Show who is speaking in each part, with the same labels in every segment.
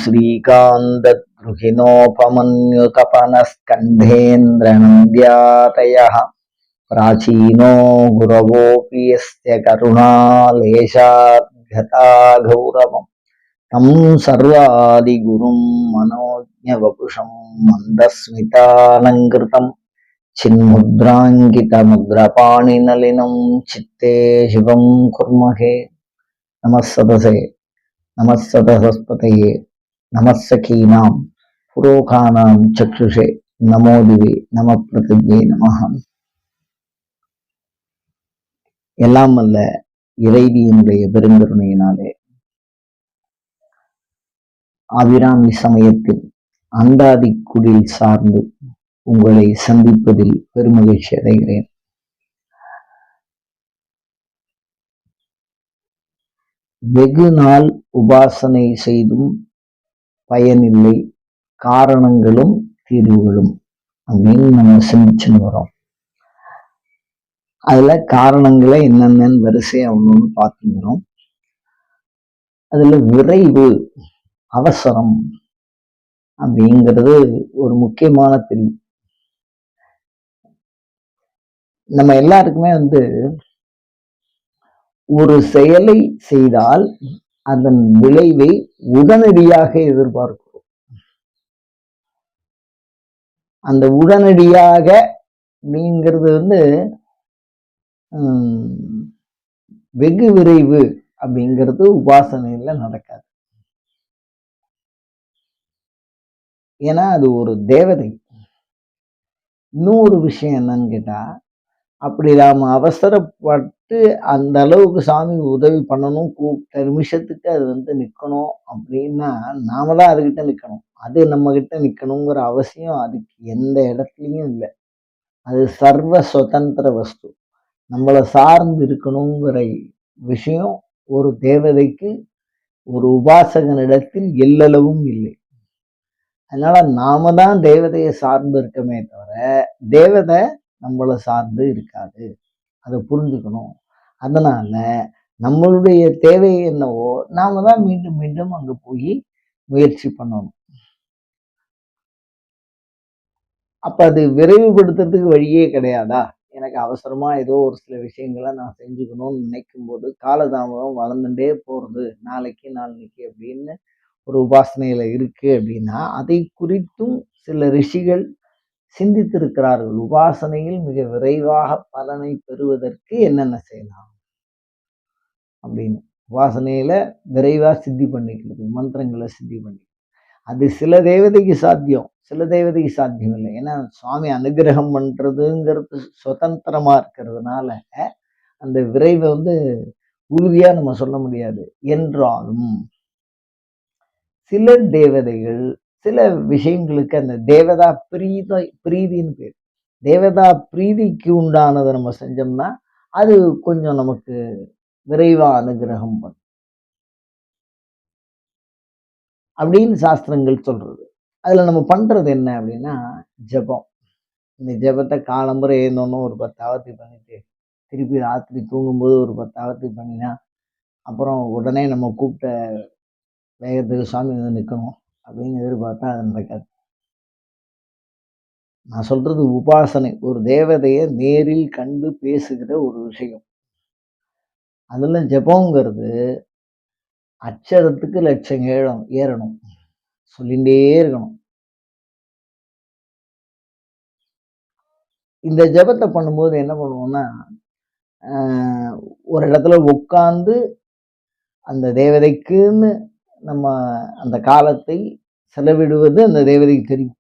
Speaker 1: श्रीकान्तद्रुहिणोपमन्युतपनस्कन्धेन्द्रनन्द्यातयः प्राचीनो गुरवोऽपि यस्य करुणालेशाद्गता गौरवम् तं सर्वादिगुरुं मनोज्ञवपुषं मन्दस्मितालङ्कृतं चिन्मुद्राङ्कितमुद्रपाणिनलिनं चित्ते शिवं कुर्महे। नमः सदसे नमः सदसस्पतये नमः सखीनां पुरोखानां चक्षुषे नमो दिवे நம பிரதிஜே நமஹ. எல்லாம் அல்ல இறைவியினுடைய பெருங்கருணையினாலே ஆபிராமி சமயத்தில் அந்தாதி குடில் சார்ந்து உங்களை சந்திப்பதில் பெருமகிழ்ச்சி அடைகிறேன். வெகு நாள் உபாசனை செய்தும் பயனில்லை, காரணங்களும் தீர்வுகளும் அப்படின்னு நம்ம சிந்திச்சுன்னு வரோம். அதுல காரணங்களை என்னென்னு வரிசையா ஒண்ணு பார்த்துக்கிறோம். அதுல விரைவு, அவசரம் அப்படிங்கிறது ஒரு முக்கியமான தெரிவு. நம்ம எல்லாருக்குமே ஒரு செயலை செய்தால் அதன் விளைவை உடனடியாக எதிர்பார்க்கிறோம். அந்த உடனடியாக அப்படிங்கிறது வெகு விரைவு அப்படிங்கிறது உபாசனையில நடக்காது. ஏன்னா அது ஒரு தேவதை. இன்னொரு விஷயம் என்னன்னு கேட்டா, அப்படி நாம அவசரப்பட்டு அந்த அளவுக்கு சாமி உதவி பண்ணணும், கூப்பிட்ட நிமிஷத்துக்கு அது நிக்கணும் அப்படின்னா நாம தான் அதுகிட்ட நிக்கணும். அது நம்ம கிட்ட நிக்கணுங்கிற அவசியம் அதுக்கு எந்த இடத்துலயும் இல்லை. அது சர்வ சுதந்திர வஸ்து. நம்மளை சார்ந்து இருக்கணுங்கிற விஷயம் ஒரு தேவதைக்கு, ஒரு உபாசகனிடத்தில் எல்லளவும் இல்லை. அதனால நாம தான் தேவதையை சார்ந்து இருக்கமே தவிர தேவதை நம்மளை சார்ந்து இருக்காது. அதை புரிஞ்சுக்கணும். அதனால நம்மளுடைய தேவை என்னவோ நாம தான் மீண்டும் மீண்டும் அங்க போய் முயற்சி பண்ணணும். அப்ப அது விரைவுபடுத்துறதுக்கு வழியே கிடையாதா? எனக்கு அவசரமா ஏதோ ஒரு சில விஷயங்களை நான் செஞ்சுக்கணும்னு நினைக்கும் போது காலதாமதம் வளர்ந்துட்டே போறது, நாளைக்கு நாளைக்கு அப்படின்னு ஒரு உபாசனையில இருக்கு அப்படின்னா அதை குறித்தும் சில ரிஷிகள் சிந்தித்திருக்கிறார்கள். உபாசனையில் மிக விரைவாக பலனை பெறுவதற்கு என்னென்ன செய்யலாம் அப்படின்னு. உபாசனையில விரைவா சித்தி பண்ணிக்கிறது, மந்திரங்களை சித்தி பண்ணி, அது சில தேவதைக்கு சாத்தியம், சில தேவதைக்கு சாத்தியம் இல்லை. ஏன்னா சுவாமி அனுகிரகம் பண்றதுங்கிறது சுதந்திரமா இருக்கிறதுனால அந்த விரைவை உறுதியா நம்ம சொல்ல முடியாது. என்றாலும் சில தேவதைகள் சில விஷயங்களுக்கு அந்த தேவதா பிரீதின்னு பேர். தேவதா பிரீதிக்கு உண்டானதை நம்ம செஞ்சோம்னா அது கொஞ்சம் நமக்கு விரைவா அனுகிரகம் பண்ணும் அப்படின்னு சாஸ்திரங்கள் சொல்றது. அதுல நம்ம பண்றது என்ன அப்படின்னா ஜபம். இந்த ஜபத்தை காலம்புரை ஏந்தோன்னு ஒரு 10 ஆவர்த்தி பண்ணிட்டு திருப்பி ராத்திரி தூங்கும்போது ஒரு 10 ஆவர்த்தி பண்ணினா அப்புறம் உடனே நம்ம கூப்பிட்ட வேகத்துக்கு சுவாமி நிற்கணும் அப்படின்னு எதிர்பார்த்தா அது நடக்காது. நான் சொல்றது உபாசனை, ஒரு தேவதையை நேரில் கண்டு பேசுகிற ஒரு விஷயம். அதுல ஜபங்கிறது அச்சரத்துக்கு லட்சம் ஏறணும், சொல்லிகிட்டே இருக்கணும். இந்த ஜபத்தை பண்ணும்போது என்ன பண்ணுவோம்னா, ஒரு இடத்துல உட்கார்ந்து அந்த தேவதைக்குன்னு நம்ம அந்த காலத்தை செலவிடுவது அந்த தேவதைக்கு தெரியும்.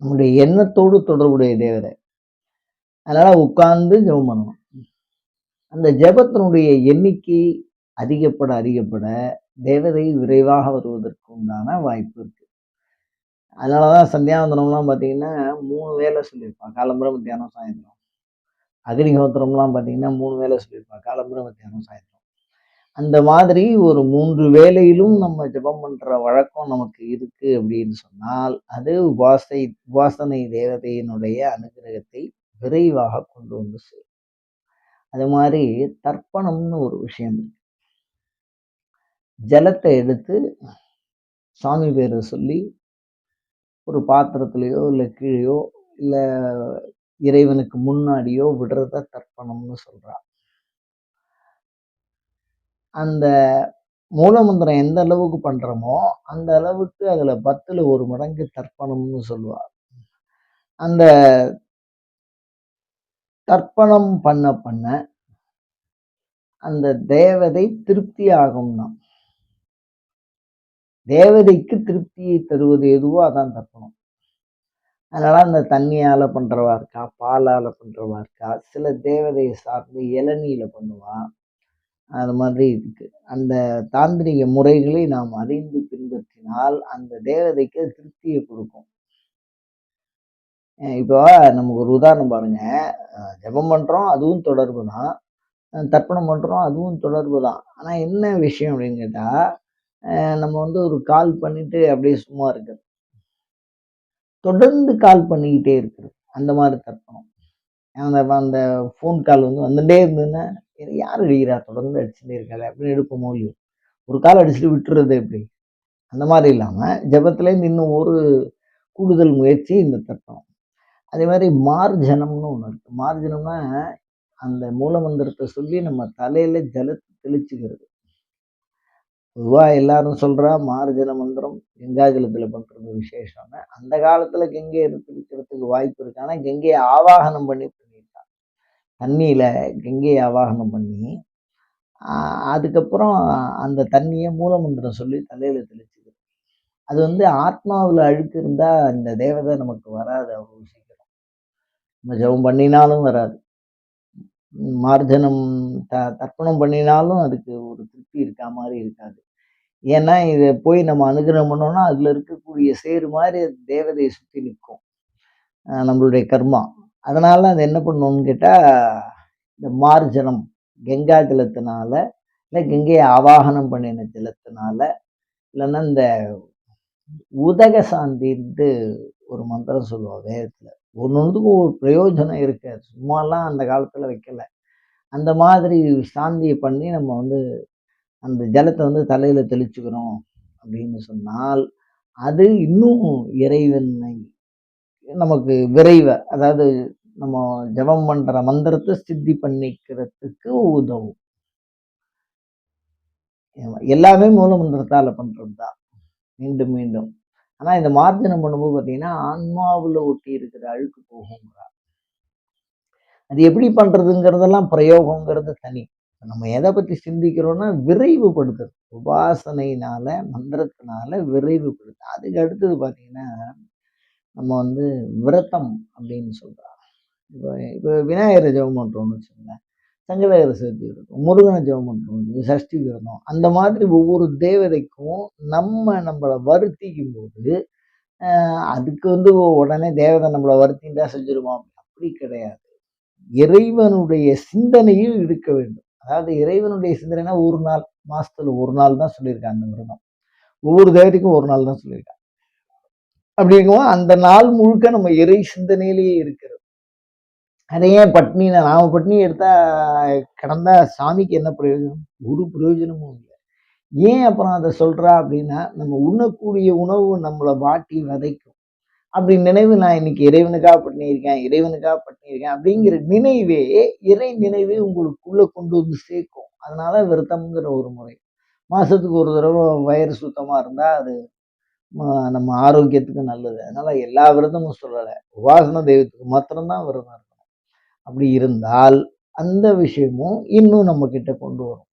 Speaker 1: நம்முடைய எண்ணத்தோடு தொடர்புடைய தேவதை. அதனால உட்கார்ந்து ஜபம் பண்ணணும். அந்த ஜபத்தினுடைய எண்ணிக்கை அதிகப்பட தேவதை விரைவாக வருவதற்கு உண்டான வாய்ப்பு இருக்கு. அதனாலதான் சந்தியாவந்தனம்லாம் பார்த்தீங்கன்னா 3 வேலை சொல்லியிருப்பான், காலம்புரை மத்தியானம் சாயந்தரம். அக்னிஹோத்திரம்லாம் பார்த்தீங்கன்னா 3 வேலை சொல்லியிருப்பான், காலம்புரை மத்தியானம் சாயந்தரம். அந்த மாதிரி ஒரு 3 வேளையிலும் நம்ம ஜபம் பண்ற வழக்கம் நமக்கு இருக்கு அப்படின்னு சொன்னால் அது உபாசனை தேவதையினுடைய அனுகிரகத்தை விரைவாக கொண்டு வந்து சேரும். அது மாதிரி தர்ப்பணம்னு ஒரு விஷயம் இருக்கு. ஜலத்தை எடுத்து சாமி பேரை சொல்லி ஒரு பாத்திரத்திலயோ, இல்ல கீழயோ, இல்ல இறைவனுக்கு முன்னாடியோ விடுறத தர்ப்பணம்னு சொல்றா. அந்த மூலமந்திரம் எந்த அளவுக்கு பண்றோமோ, அந்த அளவுக்கு அதுல 10ல 1 மடங்கு தர்ப்பணம்னு சொல்லுவா. அந்த தர்ப்பணம் பண்ண அந்த தேவதை திருப்தி ஆகும்னாம். தேவதைக்கு திருப்தியை தருவது எதுவோ அதான் தர்ப்பணம். அதனால அந்த தண்ணியால பண்றவா இருக்கா, பாலால பண்றவா இருக்கா, சில தேவதைய சார்ந்து இளநீல பண்ணுவா. அது மாதிரி இருக்கு. அந்த தாந்திரீக முறைகளை நாம் அறிந்து பின்பற்றினால், அந்த தேவதைக்கு அது திருப்திய குடுக்கும். இப்போ நமக்கு ஒரு உதாரணம் பாருங்க. ஜெபம் பண்றோம், அதுவும் தொடர்பு தான். தர்ப்பணம் பண்றோம், அதுவும் தொடர்பு தான். ஆனா என்ன விஷயம் அப்படின்னு கேட்டா, நம்ம வந்து ஒரு கால் பண்ணிட்டு அப்படியே சும்மா இருக்கிறது. தொடர்ந்து கால் பண்ணிக்கிட்டே இருக்கிறது. அந்த மாரி தர்ப்பணம். அந்த அந்த ஃபோன் கால் வந்து வந்துட்டே இருந்ததுன்னா, யார் அடிக்கிறா? தொடர்ந்து அடிச்சுட்டே இருக்காளே அப்படின்னு எடுப்போமோ இல்லையோ? ஒரு கால் அடிச்சுட்டு விட்டுறது எப்படி? அந்த மாரி இல்லாம, ஜெபத்திலேருந்து இன்னும் ஒரு கூடுதல் முயற்சி இந்த தர்ப்பணம். அதே மாரி மார்ஜனம்னு ஒண்ணு இருக்கு. மார்ஜனம்னா, அந்த மூலமந்திரத்த சொல்லி நம்ம தலையில ஜலத்த தெளிச்சுக்கிறது. பொதுவா எல்லாரும் சொல்றா மார்ஜன மந்திரம் கங்காஜலத்துல பண்றது விசேஷம்னு. அந்த காலத்துல கங்கைய தெளிக்கிறதுக்கு வாய்ப்பு இருக்கு. ஆனா கங்கைய ஆவாகனம் பண்ணி பண்ணியிருக்கா. தண்ணீல கங்கைய ஆவாகனம் பண்ணி, அ அதுக்கப்புறம் அந்த தண்ணிய மூலமந்திரம் சொல்லி தலையில தெளிச்சுக்கிறது. அது வந்து ஆத்மாவுல அழுக்கு இருந்தா, இந்த தேவதை நமக்கு வராது அவ்வளவு சீக்கிரம். நம்ம ஜெபம் பண்ணினாலும் வராது. மார்ஜனம் தர்ப்பணம் பண்ணினாலும் அதுக்கு ஒரு திருப்தி இருக்கா மாரி இருக்காது. ஏன்னா, இத போய் நம்ம அனுக்கிரகம் பண்ணோம்னா, அதுல இருக்கக்கூடிய சேறு மாரி அது தேவதைய சுத்தி நிக்கும். நம்மளுடைய கர்மா. அதனால அது என்ன பண்ணணும்னு கேட்டா, இந்த மார்ஜனம் கங்கா ஜலத்தினால, இல்ல கங்கைய ஆவாகனம் பண்ணின ஜலத்தினால, இல்லன்னா இந்த உதக சாந்தின்ட்டு ஒரு மந்திரம் சொல்லுவா வேதத்துல. ஒண்ணொண்ணுத்துக்கும் ஒரு பிரயோஜனம் இருக்கு. அது சும்மாலாம் அந்த காலத்துல வைக்கல. அந்த மாதிரி சாந்திய பண்ணி நம்ம வந்து அந்த ஜலத்த வந்து தலையில தெளிச்சுக்கிறோம் அப்படின்னு சொன்னால், அது இன்னும் இறைவனை நமக்கு அதாவது நம்ம ஜெபம் பண்ற மந்திரத்த சித்தி பண்ணிக்கிறதுக்கு உதவும். எல்லாமே மூல மந்திரத்தால பண்றது தான். மீண்டும், மீண்டும். ஆனா இந்த மார்ஜனம் பண்ணும்போது பார்த்தீங்கன்னா, ஆன்மாவுல ஒட்டி இருக்கிற அழுக்கு போகுங்கிறா. அது எப்படி பண்றதுங்கிறதெல்லாம் பிரயோகங்கிறது தனி. நம்ம எத பத்தி சிந்திக்கிறோம்னா, விரைவுபடுத்துறது. உபாசனையினால, மந்திரத்தினால விரைவுபடுத்து. அதுக்கு அடுத்தது பார்த்தீங்கன்னா, நம்ம வந்து விரதம் அப்படின்னு சொல்றோம். இப்ப இப்ப விநாயகர ஜெபம் பண்றோம்னு வச்சுக்கோங்களேன். சங்கடஹர சதுர்த்தி விரதம், முருகன ஜெபம் பண்றோம், சஷ்டி விரதம். அந்த மாதிரி ஒவ்வொரு தேவதைக்கும் நம்மள வருத்திக்கும்போது, அ அதுக்கு வந்து உடனே தேவதை நம்மள வருத்திண்டா செஞ்சுருமா? அப்படி கிடையாது. இறைவனுடைய சிந்தனையில் இருக்க வேண்டும். அதாவது இறைவனுடைய சிந்தனைனா 1 நாள், மாசத்துல 1 நாள் தான் சொல்லியிருக்காங்க அந்த விரதம். ஒவ்வொரு தேவதைக்கும் 1 நாள் தான் சொல்லியிருக்காங்க. அப்படி இருக்கும்போது அந்த நாள் முழுக்க நம்ம இறை சிந்தனையிலேயே இருக்கிறது. அத ஏன் பட்னினா நாம பட்னி எடுத்தா கிடந்தா சாமிக்கு என்ன பிரயோஜனம்? ஒரு பிரயோஜனமும் இல்ல. ஏன் அப்புறம் அத சொல்றா அப்படின்னா, நம்ம உண்ணக்கூடிய உணவு நம்மள வாட்டி வதைக்கும். அப்படி நினைவு நான் இன்னைக்கு இறைவனுக்காக பட்னி இருக்கேன், இறைவனுக்காக பட்னி இருக்கேன் அப்படிங்கிற நினைவே, இறை நினைவே உங்களுக்குள்ள கொண்டு வந்து சேர்க்கும். அதனால விரதம்ங்கிற ஒரு முறை. மாசத்துக்கு ஒரு தடவ வயிறு சுத்தமா இருந்தா, அது நம்ம ஆரோக்கியத்துக்கு நல்லது. அதனால எல்லா விரதமும் சொல்லல. உபாசன தெய்வத்துக்கு மாத்திரம் தான் விரதம் இருக்கணும். அப்படி இருந்தால், அந்த விஷயமும் இன்னும் நம்ம கிட்ட கொண்டு வரும்.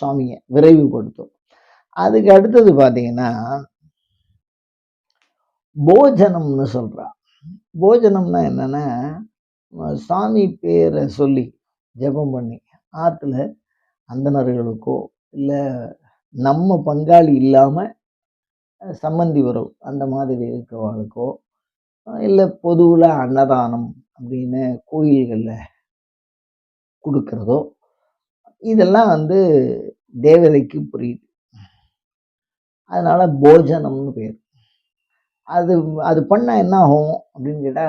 Speaker 1: சாமிய விரைவுபடுத்தும். அதுக்கு அடுத்தது பார்த்தீங்கன்னா, போஜனம்னு சொல்றா. போஜனம்னா என்னன்னா, சாமி பேர சொல்லி ஜெபம் பண்ணி, ஆத்துல அந்தணர்களுக்கோ, இல்ல நம்ம பங்காளி இல்லாம சம்மந்தி உறவு அந்த மாதிரி இருக்கிறவர்களுக்கோ, இல்ல பொதுவுல அன்னதானம் அப்படின்னு கோயில்கள்ல குடுக்கிறதோ, இதெல்லாம் வந்து தேவதைக்கு புரியுது. அதனால போஜனம்னு பேரு. அது அது பண்ணா என்ன ஆகும் அப்படின்னு கேட்டா,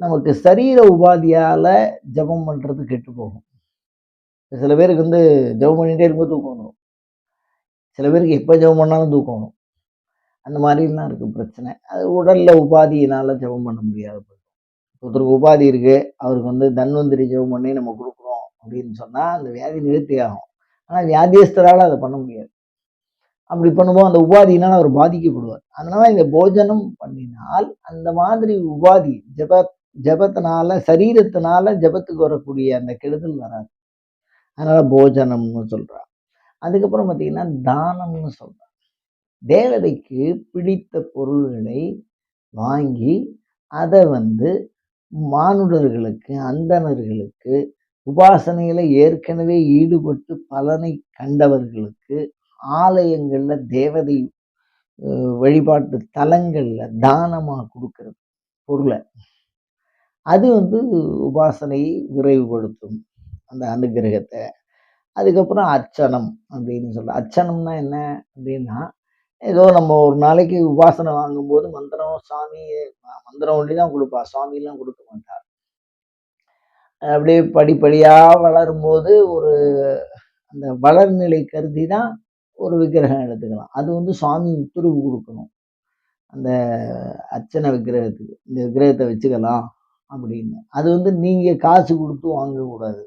Speaker 1: நமக்கு சரீர உபாதியால ஜெபம் பண்றது கெட்டு போகும். சில பேருக்கு வந்து ஜெபம் பண்ணிட்டே இருக்கும்போது தூக்கம் வந்துரும். சில பேருக்கு எப்ப ஜெபம் பண்ணாலும் தூக்கம் வரும். அந்த மாரிலாம் இருக்கு பிரச்சனை. அது உடல்ல உபாதியினால ஜெபம் பண்ண முடியாது. ஒருத்தருக்கு உபாதி இருக்கு. அவருக்கு வந்து தன்வந்திரி ஜெபம் பண்ணி நம்ம குடுக்குறோம் அப்படின்னு சொன்னா, அந்த வியாதி நிவர்த்தி ஆகும். ஆனா வியாதியஸ்தரால அத பண்ண முடியாது. அப்படி பண்ணும்போது அந்த உபாதியினால அவர் பாதிக்கப்படுவார். அதனால இந்த போஜனம் பண்ணினால், அந்த மாதிரி உபாதி ஜெபத்தினால சரீரத்தினால ஜெபத்துக்கு வரக்கூடிய அந்த கெடுதல் வராது. அதனால போஜனம்னு சொல்றா. அதுக்கப்புறம் பார்த்தீங்கன்னா, தானம்னு சொல்றா. தேவதைக்கு பிடித்த பொருள்களை வாங்கி, அத வந்து மானுடர்களுக்கு, அந்தணர்களுக்கு, உபாசனையில ஏற்கனவே ஈடுபட்டு பலனை கண்டவர்களுக்கு, ஆலயங்கள்ல தேவதை வழிபாட்டு தலங்கள்ல தானமா குடுக்கிறது பொருள. அது வந்து உபாசனையை விரைவுபடுத்தும். அந்த அனுக்கிரகத்த. அதுக்கப்புறம் அர்ச்சனம் அப்படின்னு சொல்றோம். அர்ச்சனம்னா என்ன அப்படின்னா, ஏதோ நம்ம ஒரு நாளைக்கு உபாசனை வாங்கும்போது மந்திரம், சாமி மந்திரம் ஒண்டி தான் குடுப்பா. சாமிலாம் குடுக்க மாட்டா. அப்படியே படிப்படியா வளரும்போது ஒரு அந்த வளர்நிலை கருதி தான் ஒரு விக்கிரகம் எடுத்துக்கலாம். அது வந்து சுவாமி உத்தரவு குடுக்கணும். அந்த அர்ச்சனை விக்கிரகத்துக்கு. இந்த விக்கிரகத்த வச்சுக்கலாம் அப்படின்னு. அது வந்து நீங்க காசு குடுத்து வாங்கக்கூடாது.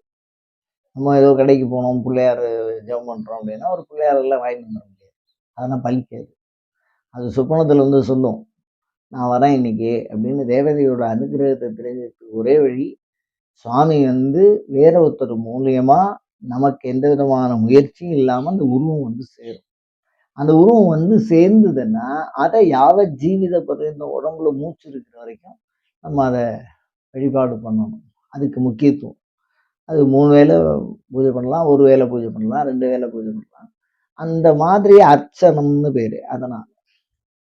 Speaker 1: நம்ம ஏதோ கடைக்கு போனோம், பிள்ளையார் ஜெபம் பண்றோம் அப்படின்னா, ஒரு பிள்ளையார் எல்லாம் வாங்கிட்டு வந்துர முடியாது. அதெல்லாம் பலிக்காது. அது சொப்பனத்துல வந்து சொல்லும். நான் வரேன் இன்னைக்கு அப்படின்னு தேவதையோட அனுக்கிரகத்த தெரிஞ்சுக்கிறதுக்கு ஒரே வழி, சுவாமி வந்து வேற ஒருத்தர் மூலியமா நமக்கு எந்த விதமான முயற்சியும் இல்லாம அந்த உருவம் வந்து சேரும். அந்த உருவம் வந்து சேர்ந்ததுன்னா, அத யாவத் ஜீவித பர்யந்தம் உடம்புல மூச்சு இருக்கிற வரைக்கும் நம்ம அத வழிபாடு பண்ணணும். அதுக்கு முக்கியத்துவம். அது 3 வேள பூஜை பண்ணலாம், 1 வேள பூஜை பண்ணலாம், 2 வேள பூஜை பண்ணலாம். அந்த மாதிரி அர்ச்சனம்னு பேரு. அதனால.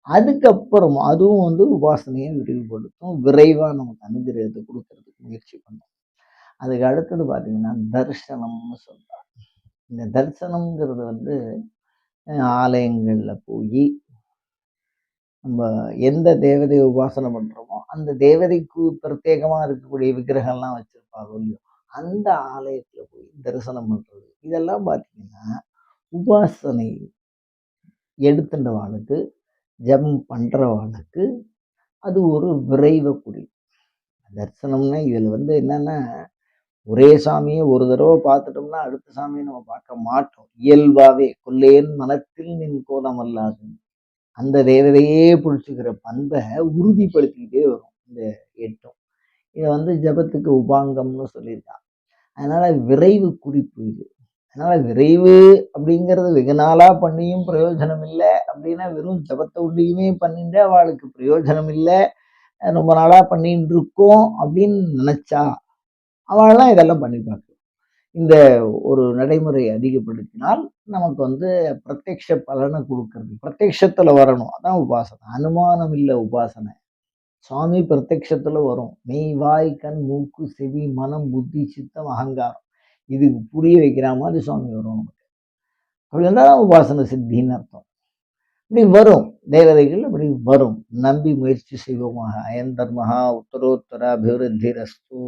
Speaker 1: அதுக்கப்புறம் அதுவும் வந்து உபாசனைய விரிவுபடுத்தும். விரைவா நமக்கு அனுகிரகத்த குடுக்கறதுக்கு முயற்சி பண்ணும். அதுக்கு அடுத்தது பார்த்தீங்கன்னா, தரிசனம்னு சொல்றோம். இந்த தரிசனம்ங்கிறது வந்து ஆலயங்கள்ல போயி, நம்ம எந்த தேவதைய உபாசனை பண்றோமோ, அந்த தேவதைக்கு பிரத்யேகமா இருக்கக்கூடிய விக்கிரகம்லாம் வச்சிருப்பாங்க இல்லையோ, அந்த ஆலயத்துல போய் தரிசனம் பண்றது. இதெல்லாம் பார்த்தீங்கன்னா, உபாசனை எடுத்துண்டவாளுக்கு, ஜெபம் பண்றவாளுக்கு அது ஒரு விரைவ குறிக்கும். தரிசனம்னா இதுல வந்து என்னன்னா, ஒரே சாமிய ஒரு தடவ பார்த்துட்டோம்னா, அடுத்த சாமிய நம்ம பார்க்க மாட்டோம். இயல்பாவே "கொல்லேன் மனத்தில் நின் கோலமல்லாது" அந்த தேவதையே புடிச்சுக்கிற பண்ப உறுதிப்படுத்திக்கிட்டே வரும். இந்த 8ம். இத வந்து ஜெபத்துக்கு உபாங்கம்னு சொல்லியிருக்காங்க. அதனால விரைவு குறிப்பு இது. அதனால விரைவு அப்படிங்கிறது வெகு நாளா பண்ணியும் பிரயோஜனம் இல்ல அப்படின்னா, வெறும் ஜெபத்த ஒண்டியுமே பண்ணிட்டு அவளுக்கு பிரயோஜனம் இல்ல. ரொம்ப நாளா பண்ணிட்டு இருக்கோம் அப்படின்னு நினைச்சா, அவள்லாம் இதெல்லாம் பண்ணி பார்க்கலாம். இந்த ஒரு நடைமுறை அதிகப்படுத்தினால், நமக்கு வந்து பிரத்யக்ஷ பலன குடுக்கறது. பிரத்யக்ஷத்துல வரணும். அதான் உபாசனை. அனுமானம் இல்ல உபாசனை. சுவாமி பிரத்யக்ஷத்துல வரும். மெய், வாய், கண், மூக்கு, செவி, மனம், புத்தி, சித்தம், அகங்காரம். இதுக்கு புரிய வைக்கிற மாரி சுவாமி வரும் நமக்கு. அப்படி வந்தா தான் உபாசனை சித்தின்னு அர்த்தம். இப்படி வரும். தேவதைகள் அப்படி வரும். நம்பி முயற்சி செய்வோமாக. அயன் தர்மஹா உத்தரோத்தர அபிவிருத்திரஸ்து.